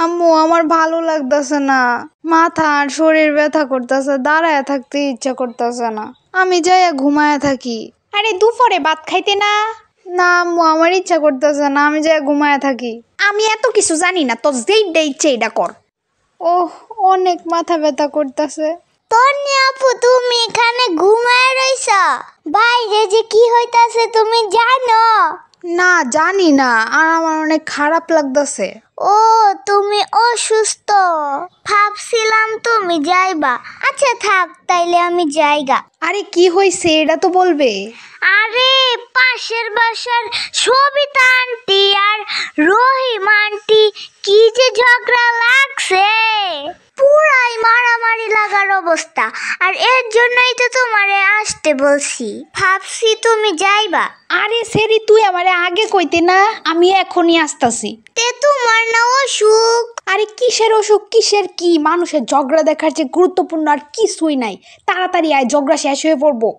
আম্মু আমার ভালো লাগতেছে না, মাথা আর শরীর ব্যথা করতেছে, দাঁড়ায় থাকতে ইচ্ছা করতেছে না, আমি যাইয়া ঘুমায়া থাকি। আরে দুপুরে ভাত খাইতে না? না আম্মু আমার ইচ্ছা করতেছে না, আমি যাইয়া ঘুমায়া থাকি। আমি এত কিছু জানি না, তোর যেইটা ইচ্ছে এইটা কর। ওহ অনেক মাথা ব্যথা করতেছে। তন্নি আপু তুমি এখানে ঘুমায় রইছ? বাইরে যে কি হইতাছে তুমি জানো? না জানি না, আর আমার অনেক খারাপ লাগতেছে। ও তুমি অসুস্থ, ভাবছিলাম তুমি যাইবা। আচ্ছা থাক তাইলে আমি যাইগা। আরে কি হয়েছে এটা তো বলবে। আরে পাশের বাসার সবিতা আন্টি আর রহিম আন্টি কি যে ঝগড়া লাগছে, পুরাই মারামারি লাগার অবস্থা। আর এর জন্যই তো তোমারে আসতে বলছি, ভাবছি তুমি যাইবা। আরে সেরি তুই আমারে আগে কইতে না, আমি এখনই আসতাছি। তে তোমার না অসুখ? আরে কিসের অসুখ কিসের কি, মানুষের ঝগড়া দেখার যে গুরুত্বপূর্ণ আর কিছুই নাই। তাড়াতাড়ি আয়, ঝগড়া শেষ হয়ে পড়বো।